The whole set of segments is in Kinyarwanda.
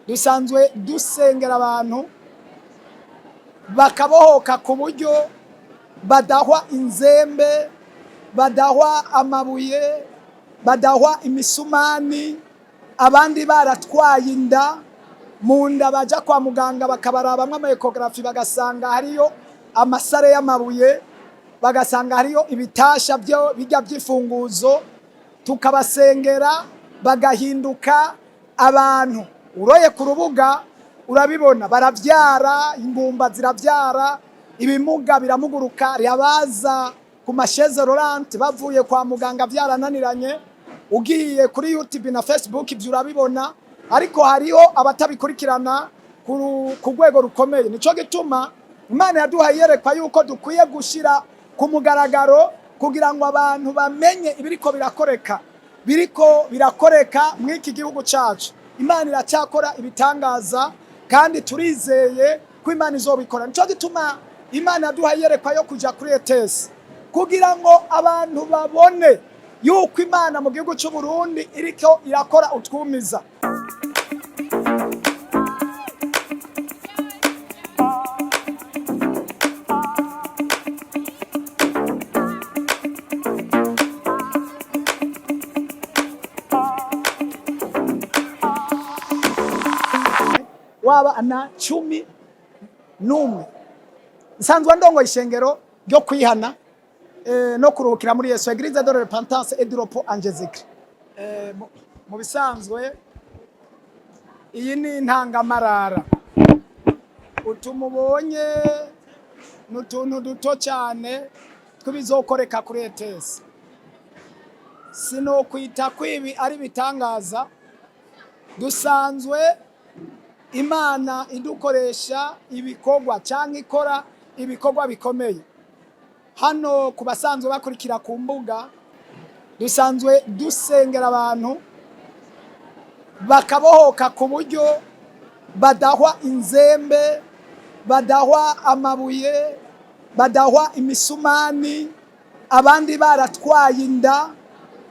dusanzwe dusengera abantu bakabohoka ku buryo badahwa inzembe, badahwa amabuye, badahwa imisumari, abandi baratwaye inda mu nda baja kwa muganga bakabarabamwe ama ecography bagasanga hariyo amasare y'amabuye, bagasanga hariyo ibitasha byo bijya byifunguzo, tukabasengera bagahinduka abantu. Uroye ku rubuga urabibona, baravyara, ingumba ziravyara, ibimuga biramuguruka, yabaza ku masheze rolante bavuye kwa muganga vyarananiranye. Ugiye kuri YouTube na Facebook ibyo urabibona, ariko hariho abatabikurikirana ku rwego rukomeye. Nico gituma Imana yaduhaye yerekwa yuko dukwiye gushira ku mugaragaro kugira ngo abantu bamenye ibiriko birakoreka mw'iki gihugu cacu. Imana iracyakora ibitangaza kandi turizeye ko Imana izobikora. Nico gituma Imana yaduhaye yerekwa yo kuja kuri ETS kugira ngo abantu babone yuko Imana mu gihugu cy'u Burundi iriko irakora utwumiza. Waba ana 11 nsanzwe ndongo ishengero ryo kwihana no kuruhukira muri Yesu, Eglise de repentance et de repos en Jésus-Christ. Mu bisanzwe iyi ni intangamarara utumubonye n'utuntu duto cyane twibizokoreka kuri ETS. Sino kwita kwibi ari bitangaza, dusanzwe Imana idukoresha ibikorwa cyangwa ikora ibikorwa bikomeye. Hano kubasanzwe bakurikira ku mbuga, dusanzwe dusengera abantu bakabohoka ku buryo badahwa inzembe, badahwa amabuye, badahwa imisumari, abandi baratwaye inda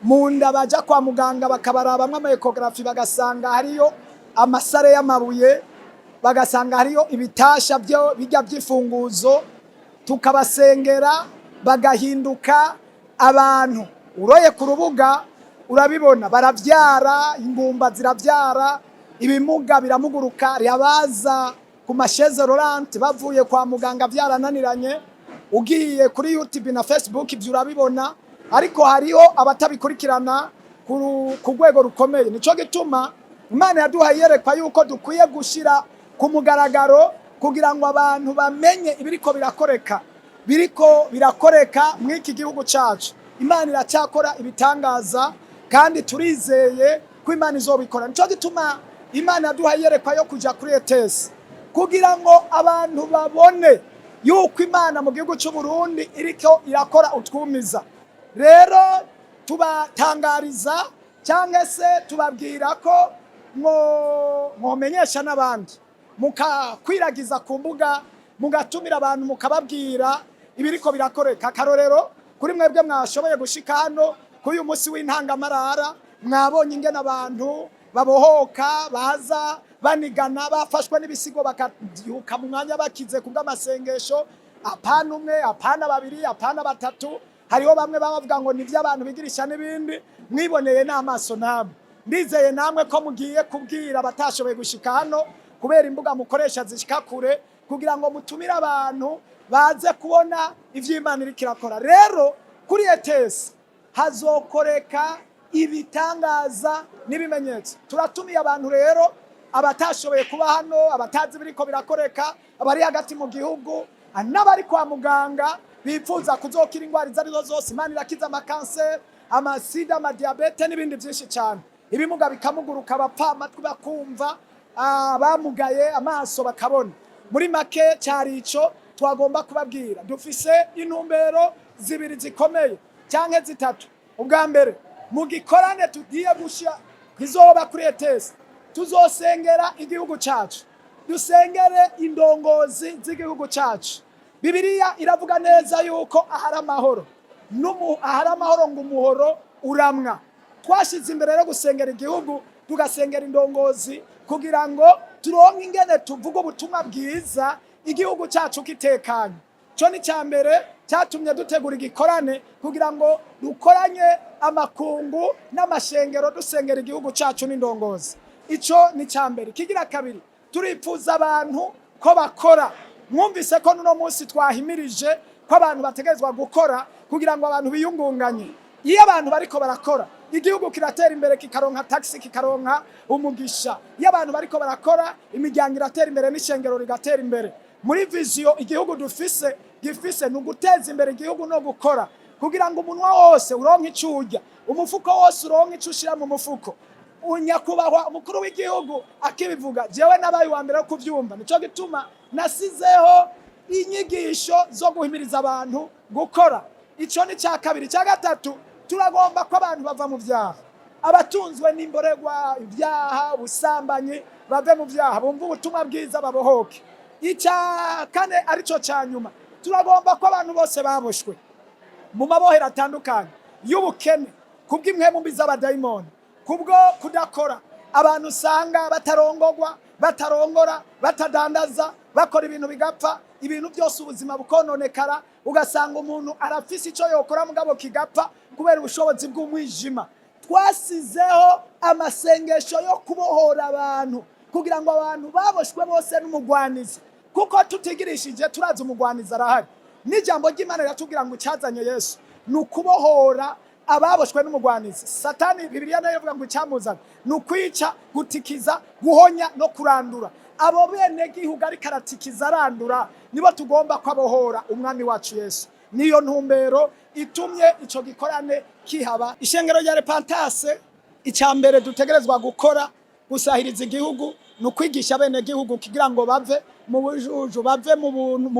mu nda baja kwa muganga bakabarabamwe ama ecography bagasanga hariyo amasare y'amabuye, bagasanga hariyo ibitasha byo bijya byifunguzo, tukabasengera bagahinduka abantu. Uroye ku rubuga urabibona, baravyara, ingumba ziravyara, ibimuga biramuguruka, yabaza ku masheze rolante bavuye kwa muganga vyarananiranye. Ugiye kuri YouTube na Facebook ibyo urabibona, ariko hariho abatabikurikirana ku rwego rukomeye. Nico gituma Imana yaduhaye yerekwa yuko dukwiye gushira ku mugaragaro kugira ngo abantu bamenye ibiriko birakoreka mw'iki gihugu cacu. Imana iracyakora ibitangaza kandi turizeye ko Imana izobikora. Nico gituma Imana yaduhaye yerekwa yo kuja kuri ETS kugira ngo abantu babone yuko Imana mu gihugu cy'u Burundi iriko irakora utwumiza. Rero tubatangariza cyangwa se tubabwira ko mwomenyesha n'abandi, mukakwiragiza ku mbuga, mugatumira abantu mukababwira ibiriko birakoreka. Karorero kuri mwebwe mwashoboye gushika hano k'uyu munsi w'intangamarara, mwabonye ingene abantu babohoka, baza banigana, bafashwe n'ibisigo bakabyuka mu mwanya bakize kubw'amasengesho. Apana umwe, apana babiri, apana batatu. Hariho bamwe bavuga ngo nivyo abantu bigirisha n'ibindi, mwiboneye n'amaso namwe. Ndizeye namwe ko mugiye kubwira batashoboye gushika hano kubera imbuga mukoresha zishika kure, kugira ngo mutumire abantu baze kubona ivy'Imana iriko irakora. Rero kuri ETS hazokoreka ibitangaza n'ibimenyetso. Turatumiye abantu rero abatashoboye kuba hano, abatazi biriko birakoreka, abari hagati mu gihugu, n'abari kwa muganga bifuza kuzokira ingwara izarizo zose. Imana irakiza amakanseri, amasida, amadiabete n'ibindi byinshi cyane. Ibimuga bikamuguruka, abapfa amatwi bakumva, abamugaye amaso bakabona. Muri make cyari ico twagomba kubabwira. Dufise intumbero zibiri zikomeye cyangwa zitatu. Ubwa mbere, mu gikorane tugiye gushya kizoba kuri ETS, tuzosengera igihugu cacu, dusengere indongozi z'igihugu cacu. Bibiliya iravuga neza yuko ahari amahoro ngo umuhoro uramwa. Twashize imbere yo gusengera igihugu, tugasengera indongozi kugira ngo turonke ingene tuvuga ubutumwa bwiza igihugu cyacu kitekanye. Cyo ni cyambere cyatumye dutegura igikorane kugira ngo dukoranye amakungu n'amashengero dusengera igihugu cyacu n'indongozi. Ico ni cyambere. Kigira kabiri, turipfuza abantu ko bakora. Mwumvise ko nuno munsi twahimirije ko abantu bategezwa gukora kugira ngo abantu biyungunganye. Iyo abantu bariko barakora, igihugu kiratera imbere, kikaronka taxi, kikaronka umugisha. Iyo abantu bariko barakora, imiryango iratera imbere n'ishengero rigatera imbere. Muri vision igihugu dufise gifise nuguteza imbere igihugu no gukora kugira ngo umunwa wose uronke icurya, umufuko wose uronke icushira mu mufuko. Unyakubahwa umukuru w'igihugu akibivuga, jewe nabaye wa mbere kuvyumva. Nico gituma nasizeho inyigisho zo guhimiriza abantu gukora. Ico ni cya kabiri. Cya gatatu, turagomba ko abantu bava mu vyaha. Abatunzwe n'imboregwa, ibyaha, ubusambanyi bave mu vyaha, bumva ubutumwa bwiza babohoke. Icya kane arico cyanyuma, turagomba ko abantu bose baboshwe mu mabohero atandukanye y'ubukene, kubw'imwemu mbi z'abadayimoni, kubwo kudakora. Abantu usanga batarongorwa, batarongora, batadandaza, bakora ibintu bigapfa, ibintu byose ubuzima bukononekara, ugasanga umuntu arafise ico yokora mugabo kigapfa kubera ubushobozi bw'umwijima. Twasizeho amasengesho yo kubohora abantu kugira ngo abantu baboshwe bose n'umugwanizi, kuko tutigirishije turaza umugwanizi arahari. N'ijambo ry'Imana riratubwira ngo cyazanye Yesu nukubohora ababoshwe n'umugwanizi. Satani Bibiliya nayo ivuga ngo cyamuzana nukwica, gutikiza, guhonya no kurandura. Abo bene gihugu ari karatikiza arandura nibo tugomba kwabohora umwami wacu Yesu. Niyo ntumbero itumye ico gikorane kihaba. Ishengero rya Repentance icyambere dutegerezwa gukora gusahiriza igihugu nukwigisha bene gihugu kugira ngo bave mu bujuju, bave mu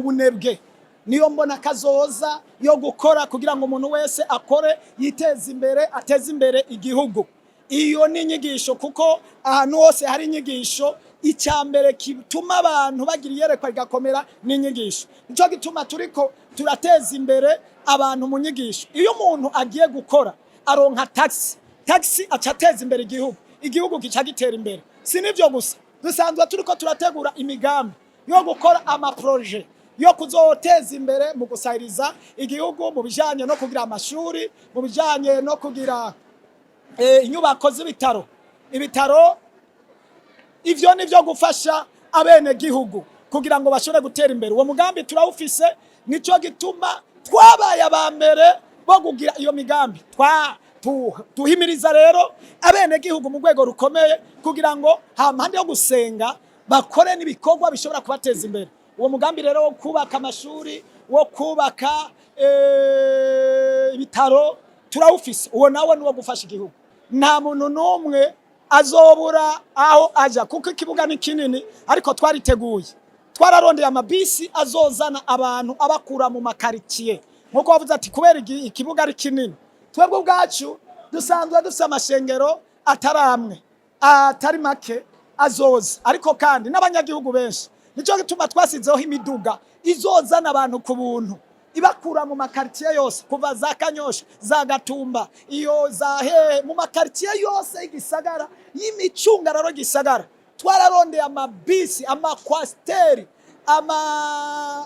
bunebwe. Niyo mbona kazoza yo gukora kugira ngo umuntu wese akore, yiteze imbere, ateze imbere igihugu. Iyo ni inyigisho, kuko ahantu hose hari inyigisho. Icyambere kituma abantu bagira iyerekwa rigakomera n'inyigisho. Nico gituma turiko turateza imbere abantu mu nyigisho. Iyo umuntu agiye gukora aronka taxi acateza imbere igihugu kica gitera imbere. Sinivyo gusa, dusanzwe turiko turategura imigambi yo gukora amaproje yo kuzoteza imbere mu gusahiriza igihugu mu bijanye no kugira amashuri, mu bijanye no kugira inyubako z'ibitaro. Ivyo nivyo gufasha abene gihugu kugira ngo bashobore gutera imbere. Uwo mugambi turawufise, nico gituma twabaye abambere bo kugira iyo migambi. Tuhimiriza rero abene gihugu mu rwego rukomeye kugira ngo hampande yo gusenga bakore n'ibikorwa bishobora kubateza imbere. Uwo mugambi rero wo kubaka amashuri, wo kubaka ibitaro turawufise. Uwo nawe ni wo gufasha igihugu. Nta muntu n'umwe azobura aho aja, kuko ikibuga ni kinini, ariko twariteguye. Twararondeye amabisi azozana abantu abakura mu makaritiye. Nkuko bavuze ati kubera ikibuga ari kinini, twebwe ubwacu dusanzwe dufise amashengero ataramwe, atari make azoza, ariko kandi n'abanyagihugu benshi. Nico gituma twasizeho imiduga izozana abantu ku buntu, ibakura mu makaritiye yose, kuva za Kanyosha, za Gatumba, iyo za mu makaritiye yose y'igisagara, y'imicungararo gisagara. Twararondeye amabisi, amakwasteri,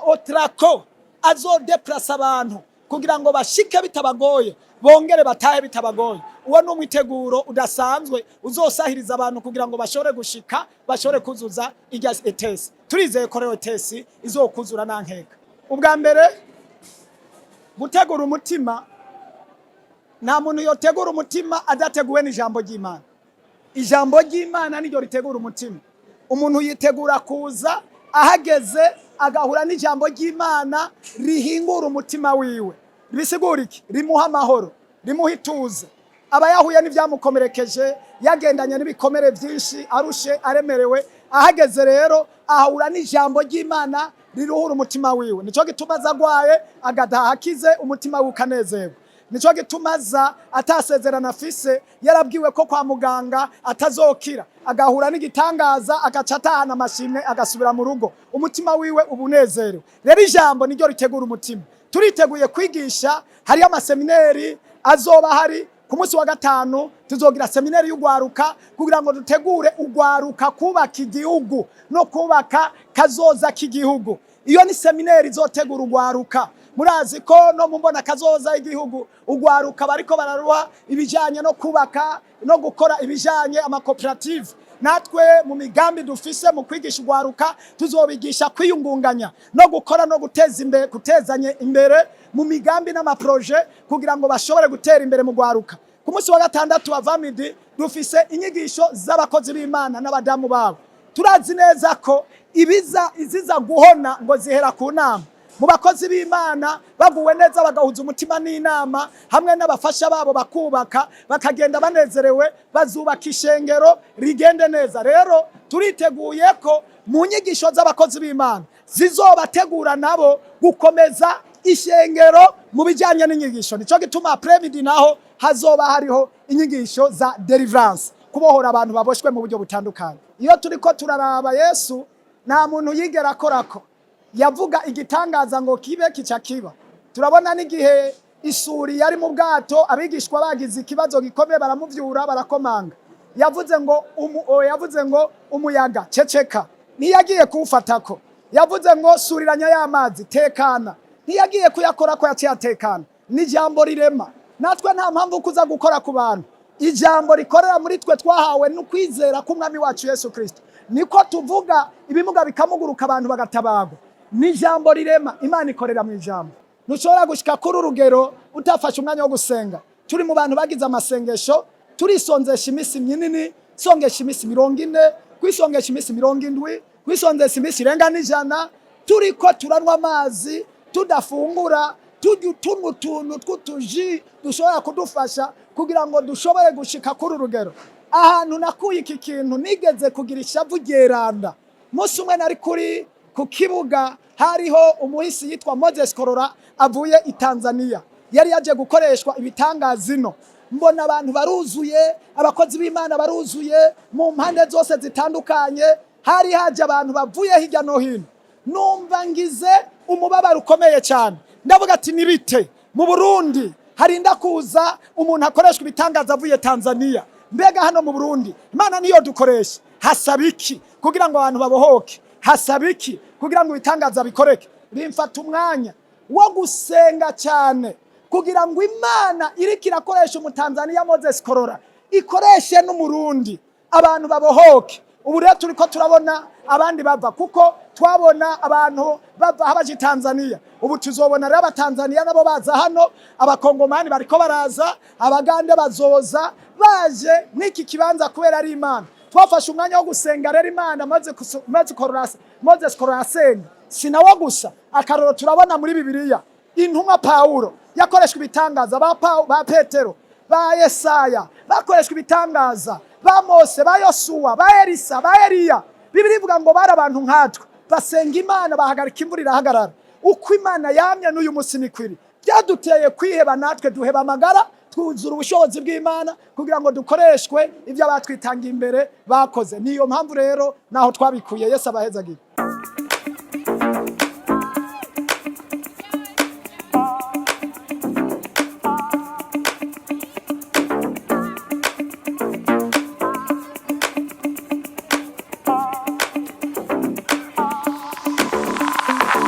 otrako azodeplasa abantu kugira ngo bashike bitabagoye, bongere batahe bitabagoye. Uwo n'umwiteguro udasanzwe uzosahiriza abantu kugira ngo bashobore gushika, bashobore kuzuza irya etesi. Turizeye ko rero etesi izokuzura nankeka. Ubwa mbere, gutegura umutima, nta muntu yotegura umutima adateguwe n'ijambo ry'Imana. Ijambo ry'Imana niryo ritegura umutima. Umuntu yitegura kuza ahageze agahura n'ijambo ry'Imana rihingura umutima wiwe. Bisigura iki? Rimuha amahoro, rimuha ituze. Aba yahuye n'ivyamukomerekeje, yagendanye n'ibikomere byinshi, arushe, aremerewe, ahageze rero ahura n'ijambo ry'Imana riruhura umutima wiwe. Nico gituma zagwaye agataha akize, umutima we ukanezerwa. Nico gituma za atasezerana afise, yarabwiwe ko kwa muganga atazokira, agahura n'igitangaza, agacatahana amashimwe, agasubira mu rugo, umutima wiwe ubunezerewe. Rero ijambo niryo ritegura umutima. Turiteguye kwigisha, hari amasemineri azoba hari ku munsi wa gatanu tuzogira seminari y'ugwaruka kugira ngo dutegure ugwaruka kubaka igihugu no kubaka kazoza k'igihugu. Iyo ni seminari izotegura ugwaruka. Murazi ko no mumbona kazoza igihugu ugwaruka bariko bararuha ibijanye no kubaka no gukora ibijanye amakoperative. Natwe mu migambi dufise mu kwigisha ugwaruka tuzobigisha kwiyungunganya no gukora no gutezanye imbere mu migambi n'amaproje kugira ngo bashobore gutera imbere mu gwaruka. Ku munsi wa gatandatu wa Vamidi dufise inyigisho z'abakozi b'Imana n'abadamu babo. Turazi neza ko iziza guhona ngo zihera ku nama. Mu bakozi b'Imana baguwe neza bagahuza umutima n'inama hamwe n'abafasha babo bakubaka bakagenda banezerewe bazubaka ishengero rigende neza. Rero turiteguye ko mu nyigisho z'abakozi b'Imana zizobategura nabo gukomeza ishengero mu bijanye n'inyigisho. Nico gituma premidi naho hazoba hariho inyigisho za deliverance, kubohora abantu baboshwe mu buryo butandukanye. Iyo turiko turaraba Yesu nta muntu yigera akorako yavuga igitangaza ngo kibe kica kiba. Turabona n'igihe isuri yari mu bwato abigishwa bagize ikibazo gikomeye baramuvyura barakomanga. Yavuze ngo umuyaga ceceka, ntiyagiye kuwufatako. Yavuze ngo suriranya y'amazi tekana, ntiyagiye kuyakora ko yaciye atekana. Ni jambo rirema. Natwe nta mpamvu kuza gukora ku bantu. Ijambo rikorera muri twe twahawe no kwizera k'umwami wacu Yesu Kristo. Niko tuvuga ibimuga bikamuguruka abantu bagatabagwa. Ni jambo rirema, Imana ikorera mu ijambo. Ntushobora gushika kuri urugero utafashe umwanya wo gusenga. Turi mu bantu bagize amasengesho, turisonzesha imisi minini, songesha imisi 40, kwisongesha imisi 70, kwisonzesha imisi irenga n'ijana, turiko turanwa amazi, tudafungura, tunywa utuntu tw'utuji dushobora kudufasha kugira ngo dushobore gushika kuri urugero. Ahantu nakuye iki kintu nigeze kugira ishavu ryeranda. Musi umwe nari kuri ku kibuga hariho umuhisi yitwa Moses Korora avuye i Tanzania. Yari yaje gukoreshwa ibitangazino. Mbona abantu baruzuye, abakozi b'Imana baruzuye mu mpande zose zitandukanye. Hari haje abantu bavuye hirya no hino. Numva ngize umubabaro ukomeye cyane. Ndavuga ati nibite mu Burundi harinda kuza umuntu akoreshwa ibitangaza avuye Tanzania. Mbega hano mu Burundi Imana niyo dukoresha. Hasabiki kugira ngo abantu babohoke. Hasabiki kugira ngo ibitangaza bikoreke. Bimfata umwanya wo gusenga cyane kugira ngo Imana iriko irakoresha umutanzania Moses Korora ikoreshe n'umurundi abantu babohoke. Ubu rero turiko turabona abandi bava kuko twabona abantu bava habaje Tanzania. Ubu tuzobona rero abatanzania nabo baza hano, abakongomani bariko baraza, abagande bazoza baje n'iki kibanza kubera ari Imana. Twafashe umwanya wo gusenga rero Imana Moses Korora asenga. Sinawo gusa akaroro turabona muri Bibiliya intumwa Paulo yakoreshwa ibitangaza, ba Petero, ba Yesaya bakoreshwa ibitangaza, ba Mose, ba Yosuwa, ba Elisa, ba Eliya. Bibiliya ivuga ngo bari abantu nkatwe basenga Imana bahagarika imvura irahagarara. Uko Imana yamye n'uyu musi nikwiri byaduteye kwiheba, natwe duheba amagara twuzura ubushobozi bw'Imana kugira ngo dukoreshwe ibyo abatwitangiye imbere bakoze. Niyo mpamvu rero naho twabikuye. Yesu abahezagire.